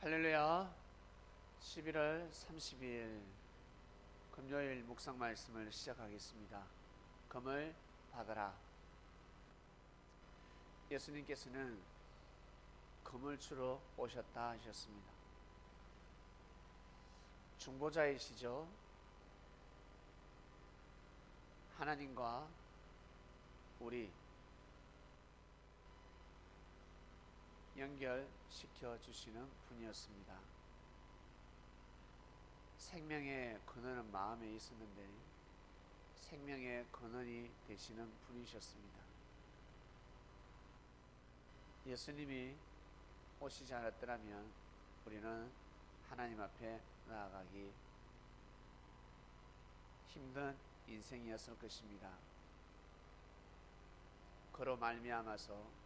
할렐루야. 11월 30일 금요일 묵상 말씀을 시작하겠습니다. 금을 받아라. 예수님께서는 금을 주러 오셨다 하셨습니다. 중보자이시죠. 하나님과 우리 연결시켜 주시는 분이었습니다. 생명의 근원은 마음에 있었는데 생명의 근원이 되시는 분이셨습니다. 예수님이 오시지 않았더라면 우리는 하나님 앞에 나아가기 힘든 인생이었을 것입니다. 그로 말미암아서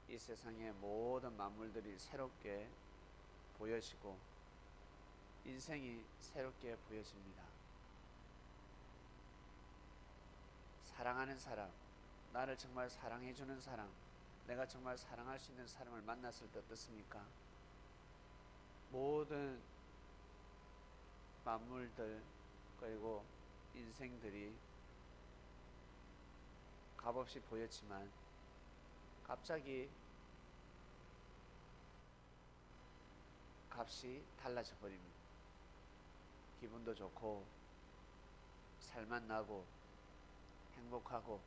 이 세상의 모든 만물들이 새롭게 보여지고 인생이 새롭게 보여집니다. 사랑하는 사람, 나를 정말 사랑해주는 사람, 내가 정말 사랑할 수 있는 사람을 만났을 때 어떻습니까? 모든 만물들 그리고 인생들이 값없이 보였지만 갑자기 값이 달라져 버립니다. 기분도 좋고 살만 나고 행복하고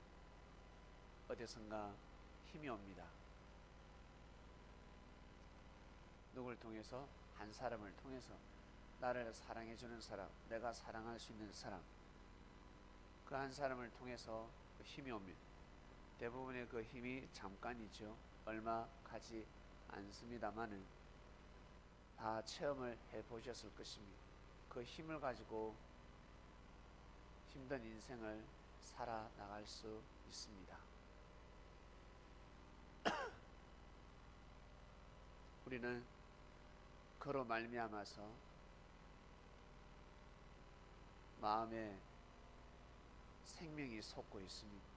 어디선가 힘이 옵니다. 누굴 통해서? 한 사람을 통해서 나를 사랑해주는 사람, 내가 사랑할 수 있는 사람, 그 한 사람을 통해서 그 힘이 옵니다. 대부분의 그 힘이 잠깐이죠. 얼마 가지 않습니다만은 다 체험을 해보셨을 것입니다. 그 힘을 가지고 힘든 인생을 살아나갈 수 있습니다. 우리는 그로 말미암아서 마음에 생명이 솟고 있습니다.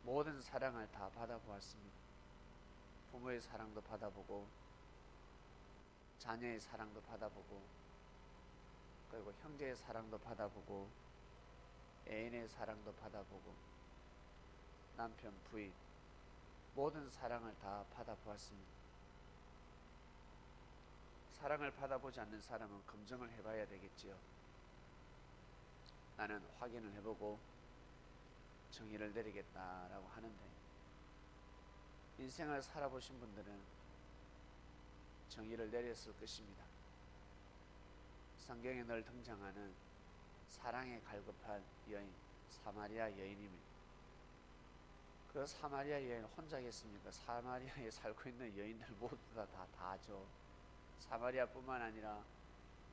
모든 사랑을 다 받아보았습니다. 부모의 사랑도 받아보고 자녀의 사랑도 받아보고 그리고 형제의 사랑도 받아보고 애인의 사랑도 받아보고 남편, 부인 모든 사랑을 다 받아보았습니다. 사랑을 받아보지 않는 사람은 검증을 해봐야 되겠지요. 나는 확인을 해보고 정의를 내리겠다라고 하는데 인생을 살아보신 분들은 정의를 내렸을 것입니다. 성경에 늘 등장하는 사랑에 갈급한 여인, 사마리아 여인입니다. 그 사마리아 여인 혼자겠습니까? 사마리아에 살고 있는 여인들 모두 다 하죠. 사마리아뿐만 아니라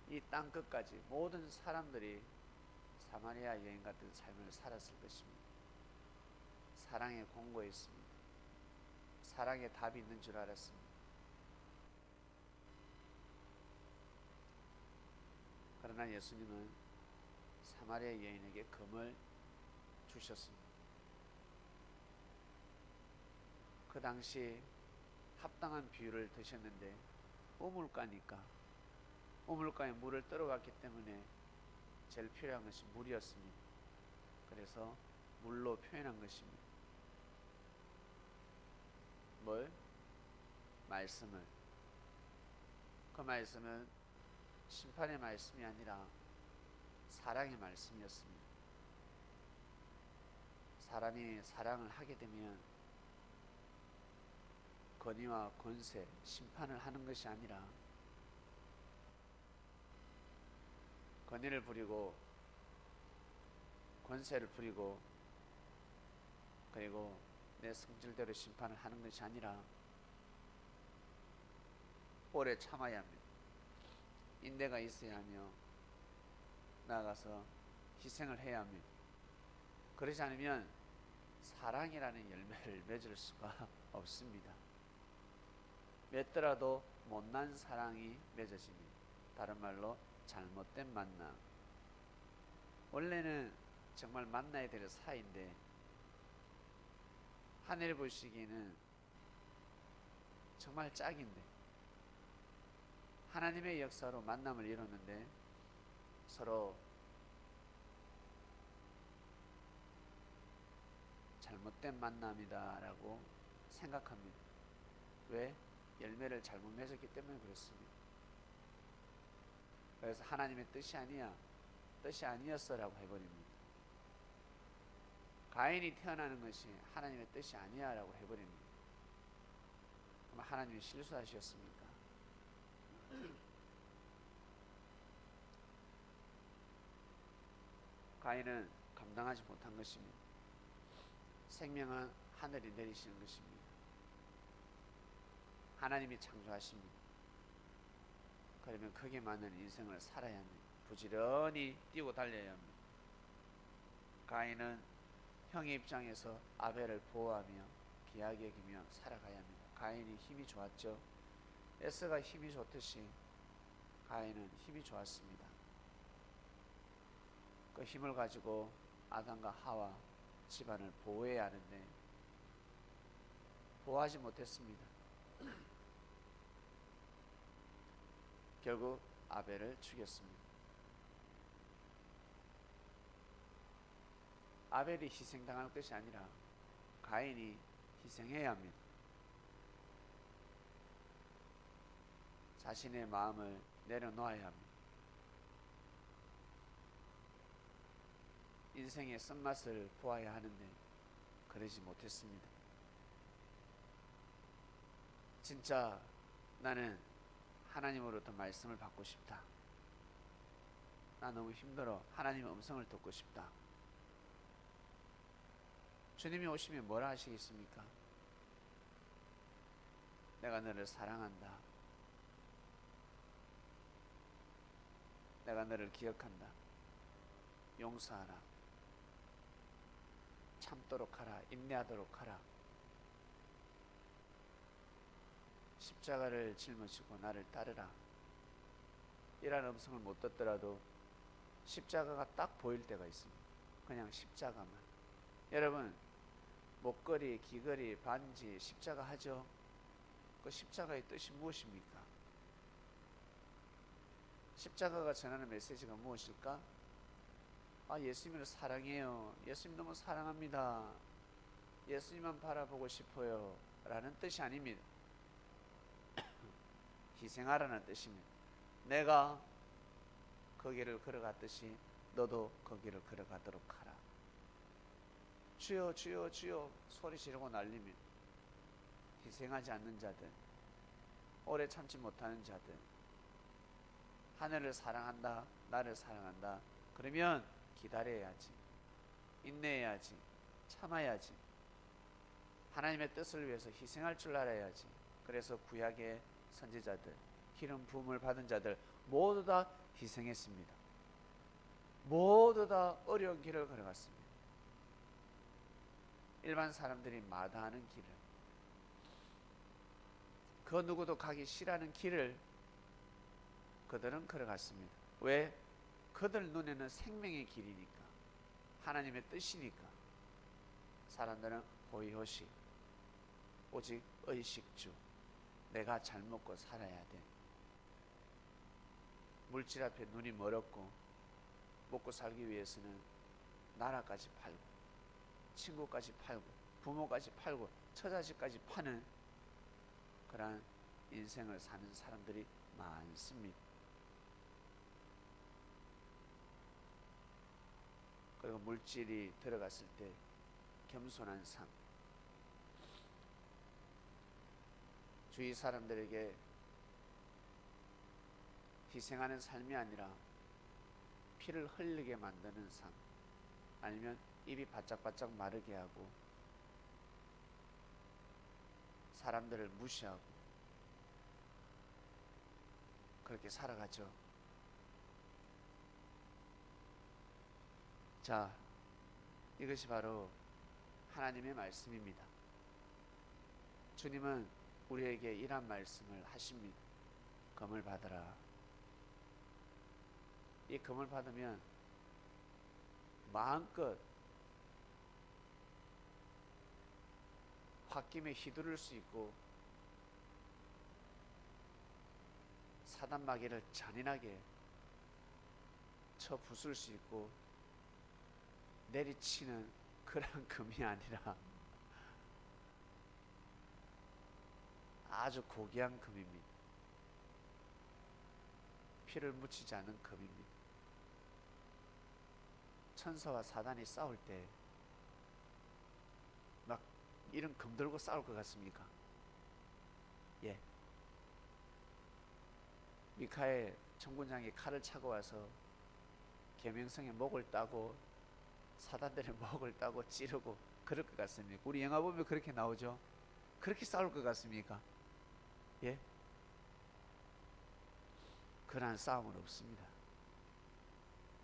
이 땅끝까지 모든 사람들이 사마리아 여인 같은 삶을 살았을 것입니다. 사랑에 공고했습니다. 사랑에 답이 있는 줄 알았습니다. 그러나 예수님은 사마리아 여인에게 금을 주셨습니다. 그 당시 합당한 비유를 드셨는데 우물가니까 우물가에 물을 떨어갔기 때문에 제일 필요한 것이 물이었습니다. 그래서 물로 표현한 것입니다. 뭘? 말씀을. 그 말씀은 심판의 말씀이 아니라 사랑의 말씀이었습니다. 사람이 사랑을 하게 되면 권위와 권세, 심판을 하는 것이 아니라 권위를 부리고 권세를 부리고 그리고 내 성질대로 심판을 하는 것이 아니라 오래 참아야 합니다. 인내가 있어야 하며 나아가서 희생을 해야 합니다. 그러지 않으면 사랑이라는 열매를 맺을 수가 없습니다. 맺더라도 못난 사랑이 맺어집니다. 다른 말로 잘못된 만남. 원래는 정말 만나야 될 사이인데 하늘 보시기에는 정말 짝인데 하나님의 역사로 만남을 이뤘는데 서로 잘못된 만남이다라고 생각합니다. 왜? 열매를 잘못 맺었기 때문에 그렇습니다. 그래서 하나님의 뜻이 아니야, 뜻이 아니었어라고 해버립니다. 가인이 태어나는 것이 하나님의 뜻이 아니야라고 해버립니다. 그럼 하나님이 실수하셨습니까? 가인은 감당하지 못한 것입니다. 생명은 하늘이 내리시는 것입니다. 하나님이 창조하십니다. 그러면 거기에 맞는 인생을 살아야 합니다. 부지런히 뛰고 달려야 합니다. 가인은 형의 입장에서 아벨을 보호하며 귀하게 여기며 살아가야 합니다. 가인이 힘이 좋았죠. 에스가 힘이 좋듯이 가인은 힘이 좋았습니다. 그 힘을 가지고 아담과 하와 집안을 보호해야 하는데 보호하지 못했습니다. 결국 아벨을 죽였습니다. 아벨이 희생당할 것이 아니라 가인이 희생해야 합니다. 자신의 마음을 내려놓아야 합니다. 인생의 쓴맛을 보아야 하는데 그러지 못했습니다. 진짜 나는 하나님으로부터 말씀을 받고 싶다. 나 너무 힘들어. 하나님의 음성을 듣고 싶다. 주님이 오시면 뭐라 하시겠습니까? 내가 너를 사랑한다. 내가 너를 기억한다. 용서하라. 참도록 하라. 인내하도록 하라. 십자가를 짊어지고 나를 따르라. 이런 음성을 못 듣더라도 십자가가 딱 보일 때가 있습니다. 그냥 십자가만. 여러분, 목걸이, 귀걸이, 반지, 십자가 하죠? 그 십자가의 뜻이 무엇입니까? 십자가가 전하는 메시지가 무엇일까? 아, 예수님을 사랑해요. 예수님 너무 사랑합니다. 예수님만 바라보고 싶어요. 라는 뜻이 아닙니다. 희생하라는 뜻입니다. 내가 그 길을 걸어갔듯이 너도 그 길을 걸어가도록 하라. 주여 주여 주여 소리 지르고 날리면 희생하지 않는 자들, 오래 참지 못하는 자들, 하늘을 사랑한다, 나를 사랑한다. 그러면 기다려야지, 인내해야지, 참아야지, 하나님의 뜻을 위해서 희생할 줄 알아야지. 그래서 구약의 선지자들, 기름 부음을 받은 자들 모두 다 희생했습니다. 모두 다 어려운 길을 걸어갔습니다. 일반 사람들이 마다하는 길을, 그 누구도 가기 싫어하는 길을 그들은 걸어갔습니다. 왜? 그들 눈에는 생명의 길이니까, 하나님의 뜻이니까. 사람들은 호의호식, 오직 의식주, 내가 잘 먹고 살아야 돼. 물질 앞에 눈이 멀었고 먹고 살기 위해서는 나라까지 팔고 친구까지 팔고 부모까지 팔고 처자식까지 파는 그러한 인생을 사는 사람들이 많습니다. 그리고 물질이 들어갔을 때 겸손한 삶, 주위 사람들에게 희생하는 삶이 아니라 피를 흘리게 만드는 삶, 아니면 입이 바짝바짝 마르게 하고 사람들을 무시하고 그렇게 살아가죠. 자, 이것이 바로 하나님의 말씀입니다. 주님은 우리에게 이런 말씀을 하십니다. 검을 받으라. 이 검을 받으면 마음껏 홧김에 휘두를 수 있고 사단 마귀를 잔인하게 쳐 부술 수 있고 내리치는 그런 금이 아니라 아주 고귀한 금입니다. 피를 묻히지 않는 금입니다. 천사와 사단이 싸울 때 막 이런 금 들고 싸울 것 같습니까? 예. 미카엘 천군장이 칼을 차고 와서 계명성의 목을 따고 사단들의 목을 따고 찌르고 그럴 것 같습니까? 우리 영화 보면 그렇게 나오죠? 그렇게 싸울 것 같습니까? 예? 그러한 싸움은 없습니다.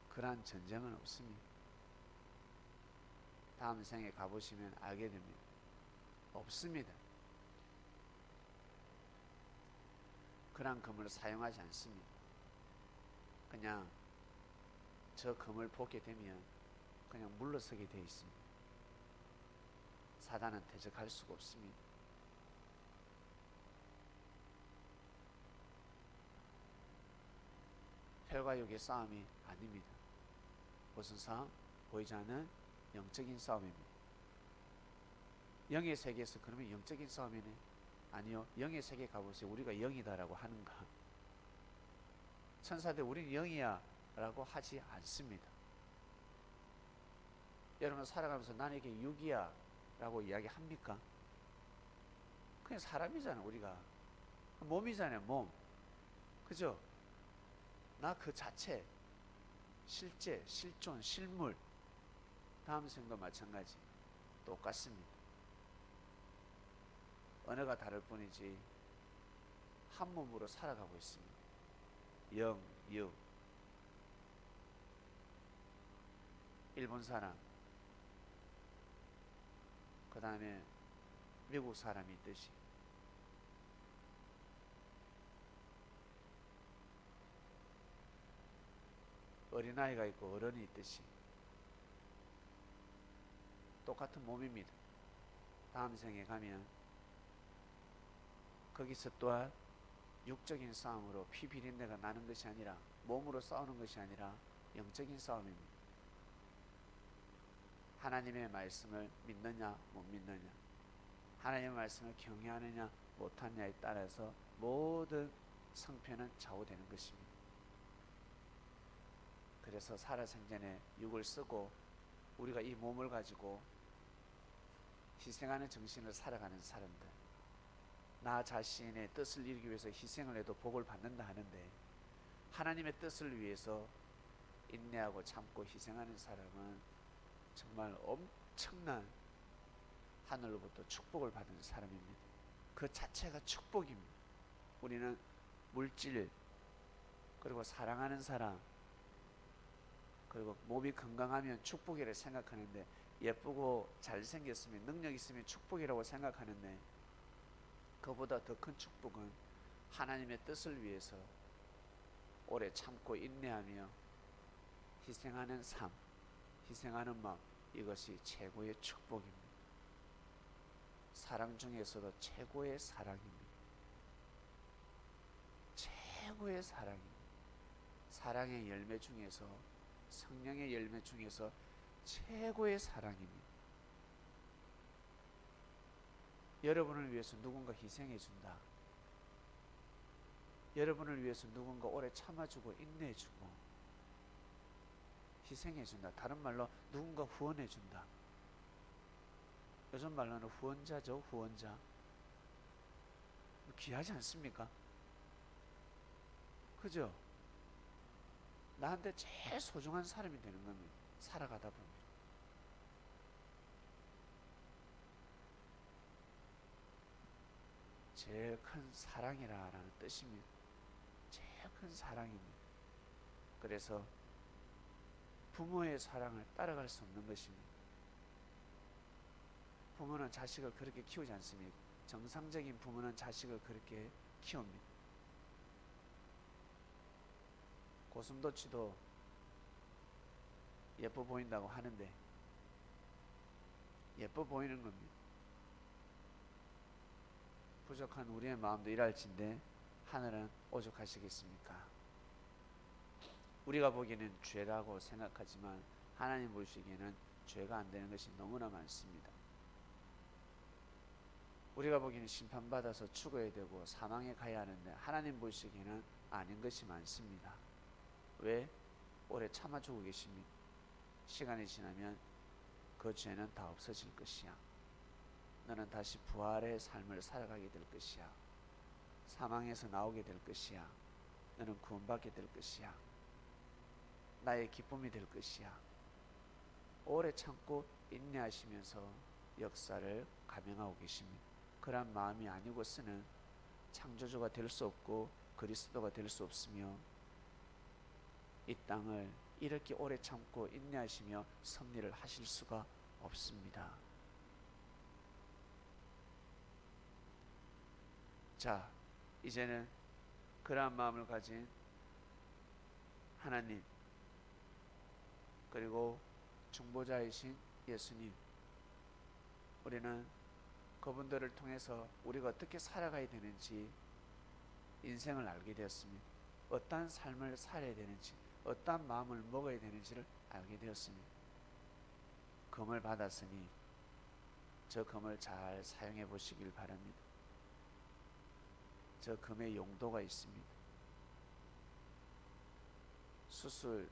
그러한 전쟁은 없습니다. 다음 생에 가보시면 알게 됩니다. 없습니다. 그러한 금을 사용하지 않습니다. 그냥 저 금을 보게 되면 그냥 물러서게 되어 있습니다. 사단은 대적할 수가 없습니다. 혈과 육의 싸움이 아닙니다. 무슨 싸움? 보이지 않는 영적인 싸움입니다. 영의 세계에서 그러면 영적인 싸움이네? 아니요. 영의 세계 가보세요. 우리가 영이다라고 하는가? 천사들 우리는 영이야 라고 하지 않습니다. 여러분 살아가면서 나는 이게 육이야 라고 이야기합니까? 그냥 사람이잖아. 우리가 몸이잖아요. 몸. 그죠? 나 그 자체 실제, 실존, 실물. 다음 생도 마찬가지 똑같습니다. 언어가 다를 뿐이지 한 몸으로 살아가고 있습니다. 영, 육. 일본 사람, 그 다음에 미국 사람이 있듯이 어린아이가 있고 어른이 있듯이 똑같은 몸입니다. 다음 생에 가면 거기서 또한 육적인 싸움으로 피 비린내가 나는 것이 아니라 몸으로 싸우는 것이 아니라 영적인 싸움입니다. 하나님의 말씀을 믿느냐 못 믿느냐, 하나님의 말씀을 경외하느냐 못하느냐에 따라서 모든 성편은 좌우되는 것입니다. 그래서 살아생전에 육을 쓰고 우리가 이 몸을 가지고 희생하는 정신을 살아가는 사람들, 나 자신의 뜻을 이루기 위해서 희생을 해도 복을 받는다 하는데 하나님의 뜻을 위해서 인내하고 참고 희생하는 사람은 정말 엄청난 하늘로부터 축복을 받은 사람입니다. 그 자체가 축복입니다. 우리는 물질, 그리고 사랑하는 사람, 그리고 몸이 건강하면 축복이라고 생각하는데, 예쁘고 잘생겼으면 능력 있으면 축복이라고 생각하는데, 그보다 더 큰 축복은 하나님의 뜻을 위해서 오래 참고 인내하며 희생하는 삶, 희생하는 마음, 이것이 최고의 축복입니다. 사랑 중에서도 최고의 사랑입니다. 최고의 사랑입니다. 사랑의 열매 중에서, 성령의 열매 중에서 최고의 사랑입니다. 여러분을 위해서 누군가 희생해 준다. 여러분을 위해서 누군가 오래 참아주고 인내해 주고 희생해 준다. 다른 말로 누군가 후원해 준다. 요즘 말로는 후원자죠. 후원자. 귀하지 않습니까? 그죠? 나한테 제일 소중한 사람이 되는 겁니다. 살아가다 보면. 제일 큰 사랑이라는 뜻입니다. 제일 큰 사랑입니다. 그래서 부모의 사랑을 따라갈 수 없는 것입니다. 부모는 자식을 그렇게 키우지 않습니까? 정상적인 부모는 자식을 그렇게 키웁니다. 고슴도치도 예뻐 보인다고 하는데 예뻐 보이는 겁니다. 부족한 우리의 마음도 일할진데 하늘은 오죽하시겠습니까? 우리가 보기에는 죄라고 생각하지만 하나님 보시기에는 죄가 안 되는 것이 너무나 많습니다. 우리가 보기에는 심판받아서 죽어야 되고 사망에 가야 하는데 하나님 보시기에는 아닌 것이 많습니다. 왜? 오래 참아주고 계십니다. 시간이 지나면 그 죄는 다 없어질 것이야. 너는 다시 부활의 삶을 살아가게 될 것이야. 사망에서 나오게 될 것이야. 너는 구원받게 될 것이야. 나의 기쁨이 될 것이야. 오래 참고 인내하시면서 역사를 감행하고 계십니다. 그런 마음이 아니고서는 창조주가 될 수 없고 그리스도가 될 수 없으며 이 땅을 이렇게 오래 참고 인내하시며 섭리를 하실 수가 없습니다. 자, 이제는 그러한 마음을 가진 하나님 그리고 중보자이신 예수님, 우리는 그분들을 통해서 우리가 어떻게 살아가야 되는지 인생을 알게 되었습니다. 어떠한 삶을 살아야 되는지, 어떠한 마음을 먹어야 되는지를 알게 되었습니다. 금을 받았으니 저 금을 잘 사용해 보시길 바랍니다. 저 금의 용도가 있습니다. 수술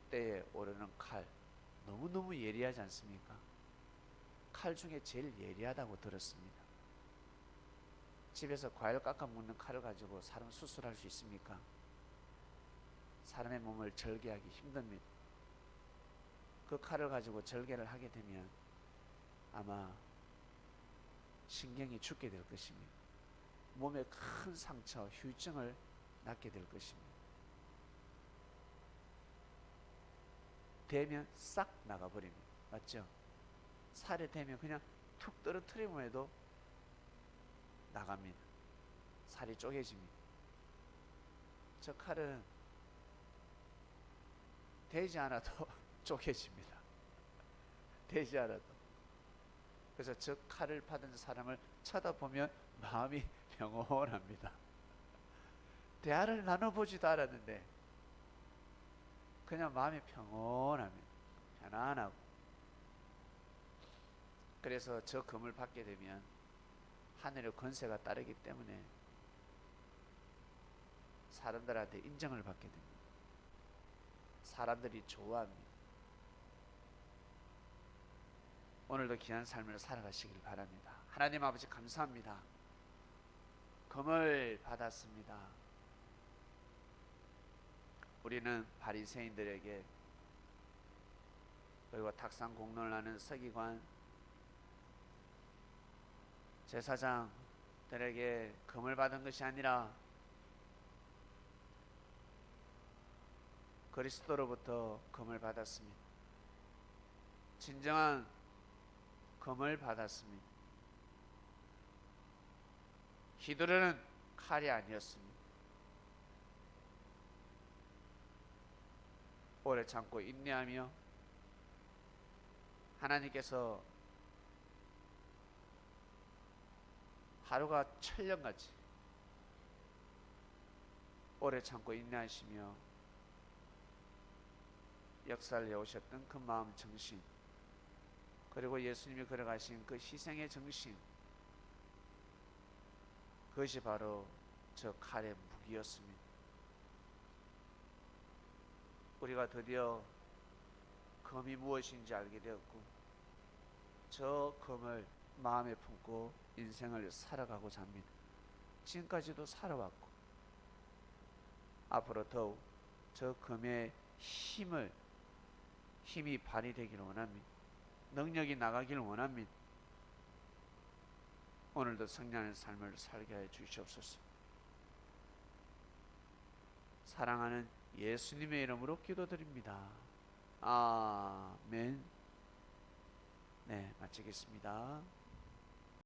때에 오르는 칼, 너무너무 예리하지 않습니까? 칼 중에 제일 예리하다고 들었습니다. 집에서 과일 깎아 먹는 칼을 가지고 사람 수술할 수 있습니까? 사람의 몸을 절개하기 힘듭니다. 그 칼을 가지고 절개를 하게 되면 아마 신경이 죽게 될 것입니다. 몸에 큰 상처, 후유증을 낳게 될 것입니다. 대면 싹 나가버립니다. 맞죠? 살에 대면 그냥 툭 떨어뜨리면 해도 나갑니다. 살이 쪼개집니다. 저 칼은 되지 않아도 쪼개집니다. 되지 않아도. 그래서 저 칼을 받은 사람을 쳐다보면 마음이 평온합니다. 대화를 나눠보지도 않았는데 그냥 마음이 평온합니다. 편안하고. 그래서 저 금을 받게 되면 하늘의 권세가 따르기 때문에 사람들한테 인정을 받게 됩니다. 사람들이 좋아합니다. 오늘도 귀한 삶을 살아가시길 바랍니다. 하나님 아버지 감사합니다. 금을 받았습니다. 우리는 바리새인들에게 그리고 탁상 공론을 하는 서기관 제사장들에게 금을 받은 것이 아니라 그리스도로부터 금을 받았습니다. 진정한 금을 받았습니다. 휘두르는 칼이 아니었습니다. 오래 참고 인내하며 하나님께서 하루가 천년같이 오래 참고 인내하시며 역사를 해오셨던 그 마음 정신, 그리고 예수님이 걸어가신 그 희생의 정신, 그것이 바로 저 칼의 무기였습니다. 우리가 드디어 금이 무엇인지 알게 되었고 저 금을 마음에 품고 인생을 살아가고자 합니다. 지금까지도 살아왔고 앞으로 더욱 저 금의 힘이 발휘되기를 원합니다. 능력이 나가기를 원합니다. 오늘도 성령의 삶을 살게 해 주시옵소서. 사랑하는 예수님의 이름으로 기도드립니다. 아멘. 네, 마치겠습니다.